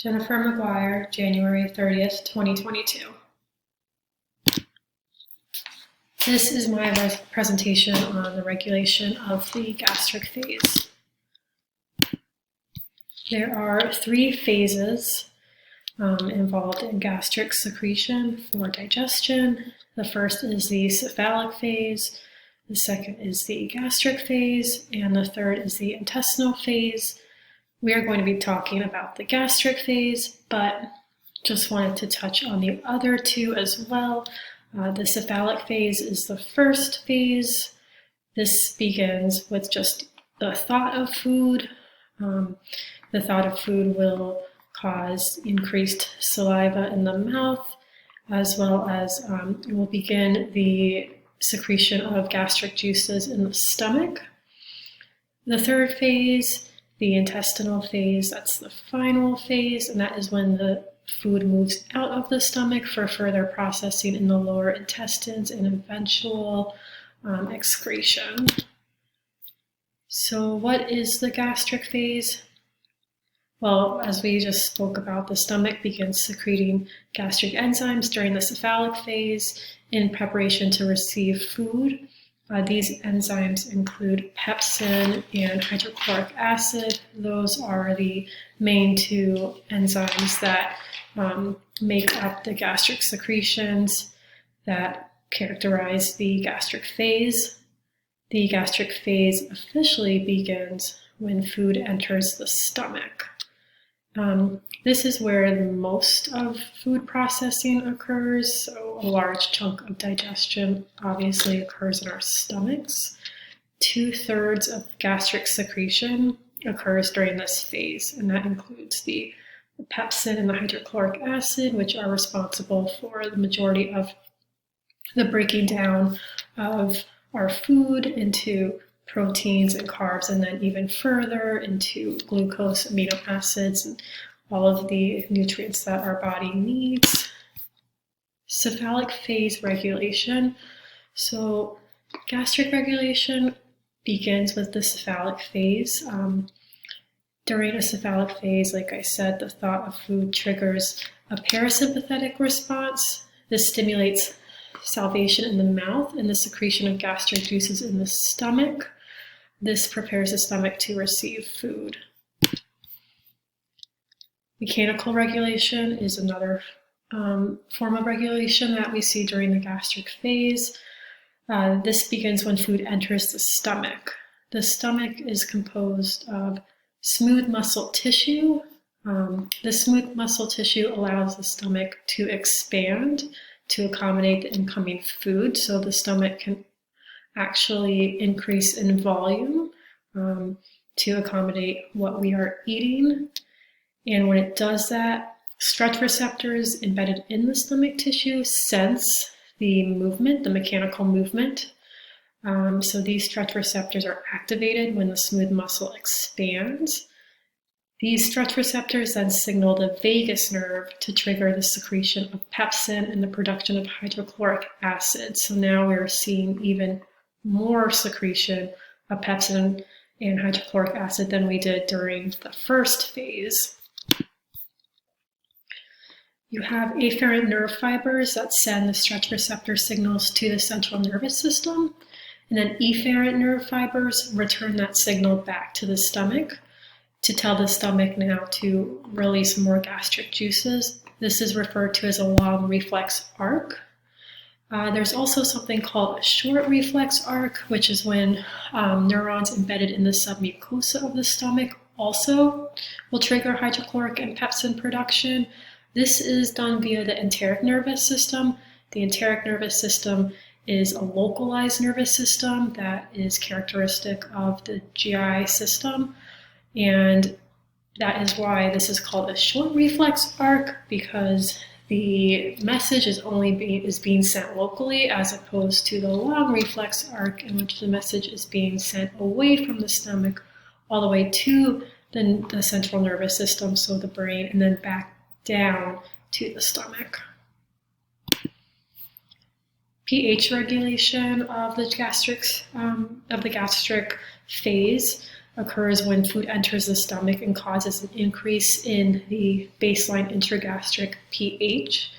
Jennifer McGuire, January 30th, 2022. This is my presentation on the regulation of the gastric phase. There are 3 phases involved in gastric secretion for digestion. The first is the cephalic phase, the second is the gastric phase, and the third is the intestinal phase. We are going to be talking about the gastric phase, but just wanted to touch on the other 2 as well. The cephalic phase is the first phase. This begins with just the thought of food. The thought of food will cause increased saliva in the mouth, as well as it will begin the secretion of gastric juices in the stomach. The third phase, the intestinal phase, that's the final phase, and that is when the food moves out of the stomach for further processing in the lower intestines and eventual excretion. So what is the gastric phase? Well, as we just spoke about, the stomach begins secreting gastric enzymes during the cephalic phase in preparation to receive food. These enzymes include pepsin and hydrochloric acid. Those are the main 2 enzymes that make up the gastric secretions that characterize the gastric phase. The gastric phase officially begins when food enters the stomach. This is where most of food processing occurs, so a large chunk of digestion obviously occurs in our stomachs. 2/3 of gastric secretion occurs during this phase, and that includes the pepsin and the hydrochloric acid, which are responsible for the majority of the breaking down of our food into proteins and carbs, and then even further into glucose, amino acids, and all of the nutrients that our body needs. Cephalic phase regulation. So gastric regulation begins with the cephalic phase. During a cephalic phase, like I said, the thought of food triggers a parasympathetic response. This stimulates salivation in the mouth and the secretion of gastric juices in the stomach. This prepares the stomach to receive food. Mechanical regulation is another form of regulation that we see during the gastric phase. This begins when food enters the stomach. The stomach is composed of smooth muscle tissue. The smooth muscle tissue allows the stomach to expand to accommodate the incoming food, so the stomach can actually increase in volume to accommodate what we are eating. And when it does that, stretch receptors embedded in the stomach tissue sense the movement, the mechanical movement. So these stretch receptors are activated when the smooth muscle expands. These stretch receptors then signal the vagus nerve to trigger the secretion of pepsin and the production of hydrochloric acid. So now we're seeing even more secretion of pepsin and hydrochloric acid than we did during the first phase. You have afferent nerve fibers that send the stretch receptor signals to the central nervous system, and then efferent nerve fibers return that signal back to the stomach to tell the stomach now to release more gastric juices. This is referred to as a long reflex arc. There's also something called a short reflex arc, which is when neurons embedded in the submucosa of the stomach also will trigger hydrochloric and pepsin production. This is done via the enteric nervous system. The enteric nervous system is a localized nervous system that is characteristic of the GI system, and that is why this is called a short reflex arc, because the message is being sent locally, as opposed to the long reflex arc, in which the message is being sent away from the stomach all the way to the central nervous system, so the brain, and then back down to the stomach. pH regulation of the gastric phase. occurs when food enters the stomach and causes an increase in the baseline intragastric pH.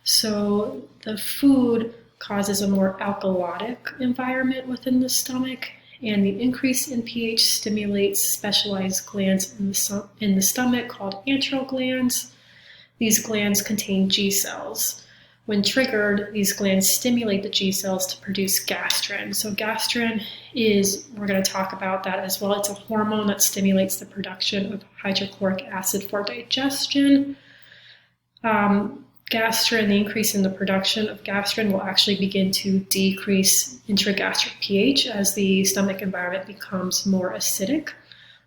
So the food causes a more alkalotic environment within the stomach, and the increase in pH stimulates specialized glands in the stomach called antral glands. These glands contain G cells. When triggered, these glands stimulate the G cells to produce gastrin. So gastrin is, we're going to talk about that as well. It's a hormone that stimulates the production of hydrochloric acid for digestion. Gastrin, the increase in the production of gastrin will actually begin to decrease intragastric pH as the stomach environment becomes more acidic.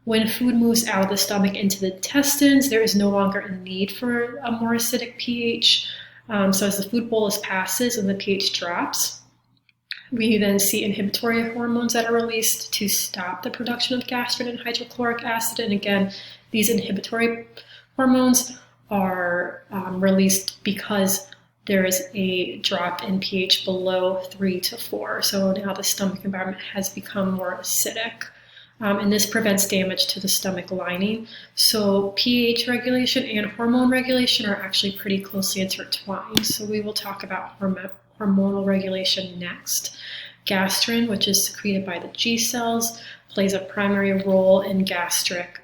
When food moves out of the stomach into the intestines, there is no longer a need for a more acidic pH. So as the food bolus passes and the pH drops, we then see inhibitory hormones that are released to stop the production of gastrin and hydrochloric acid. And again, these inhibitory hormones are released because there is a drop in pH below 3 to 4. So now the stomach environment has become more acidic. And this prevents damage to the stomach lining. So pH regulation and hormone regulation are actually pretty closely intertwined. So we will talk about hormonal regulation next. Gastrin, which is secreted by the G cells, plays a primary role in the gastric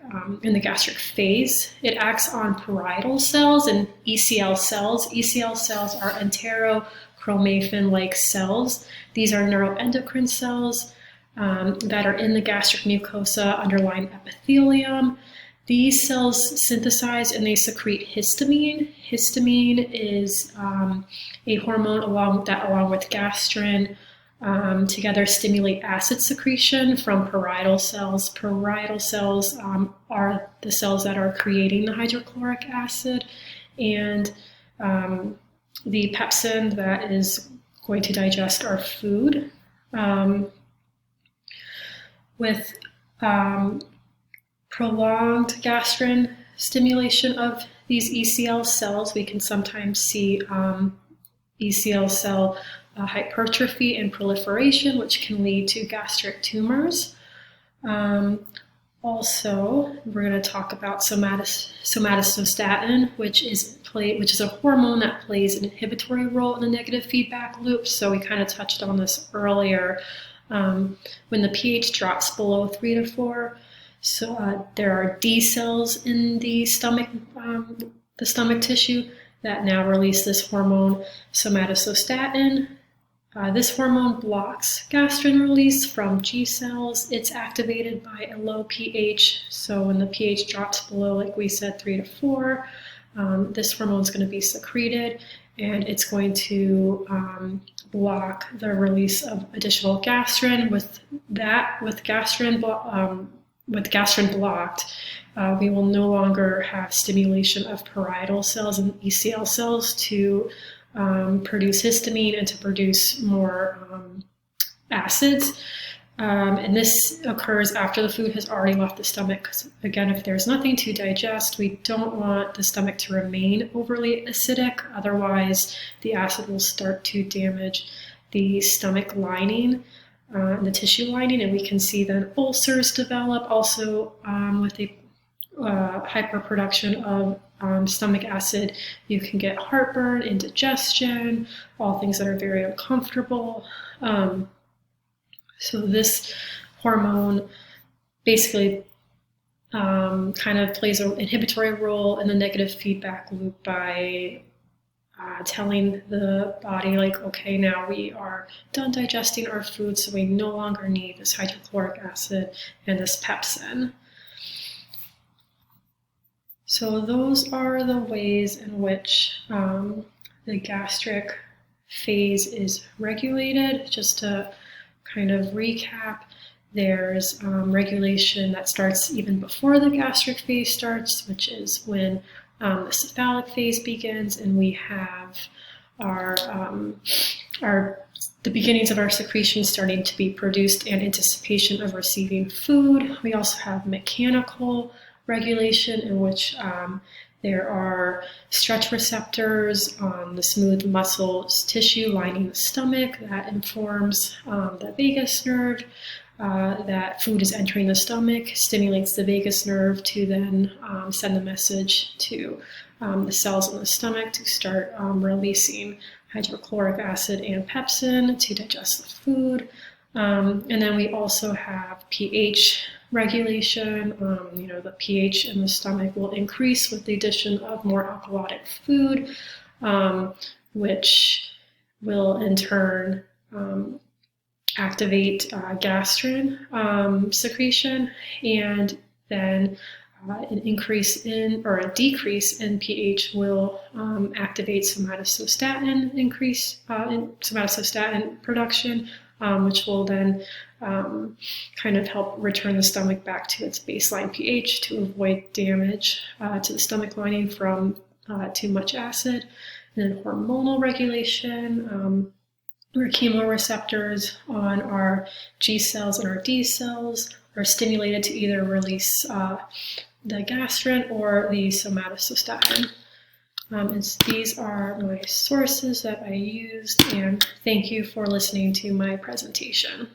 phase. It acts on parietal cells and ECL cells. ECL cells are enterochromaffin-like cells. These are neuroendocrine cells that are in the gastric mucosa underlying epithelium. These cells synthesize and they secrete histamine. Histamine is a hormone along with gastrin together stimulate acid secretion from parietal cells. Parietal cells are the cells that are creating the hydrochloric acid, and the pepsin that is going to digest our food. With prolonged gastrin stimulation of these ECL cells, we can sometimes see ECL cell hypertrophy and proliferation, which can lead to gastric tumors. Also, we're going to talk about somatostatin, which is a hormone that plays an inhibitory role in the negative feedback loop. So we kind of touched on this earlier. When the pH drops below 3 to 4, so there are D cells in the stomach tissue that now release this hormone, somatostatin. This hormone blocks gastrin release from G cells. It's activated by a low pH. So when the pH drops below, like we said, 3 to 4, this hormone is going to be secreted, and it's going to block the release of additional gastrin. With gastrin blocked, we will no longer have stimulation of parietal cells and ECL cells to produce histamine and to produce more acids. And this occurs after the food has already left the stomach. 'Cause again, if there's nothing to digest, we don't want the stomach to remain overly acidic. Otherwise, the acid will start to damage the stomach lining and the tissue lining, and we can see then ulcers develop. Also, with the hyperproduction of stomach acid, you can get heartburn, indigestion, all things that are very uncomfortable. So this hormone basically kind of plays an inhibitory role in the negative feedback loop by telling the body, like, okay, now we are done digesting our food, so we no longer need this hydrochloric acid and this pepsin. So those are the ways in which the gastric phase is regulated. Just to kind of recap, there's regulation that starts even before the gastric phase starts, which is when the cephalic phase begins, and we have the beginnings of our secretions starting to be produced in anticipation of receiving food. We also have mechanical regulation, in which there are stretch receptors on the smooth muscle tissue lining the stomach that informs the vagus nerve. that food is entering the stomach, stimulates the vagus nerve to then send the message to the cells in the stomach to start releasing hydrochloric acid and pepsin to digest the food. And then we also have pH regulation. The pH in the stomach will increase with the addition of more alkalotic food, which will in turn activate gastrin secretion, and then an increase in or a decrease in pH will activate somatostatin somatostatin production, which will then kind of help return the stomach back to its baseline pH to avoid damage to the stomach lining from too much acid. And then hormonal regulation, where chemoreceptors on our G cells and our D cells are stimulated to either release the gastrin or the somatostatin. And these are my sources that I used, and thank you for listening to my presentation.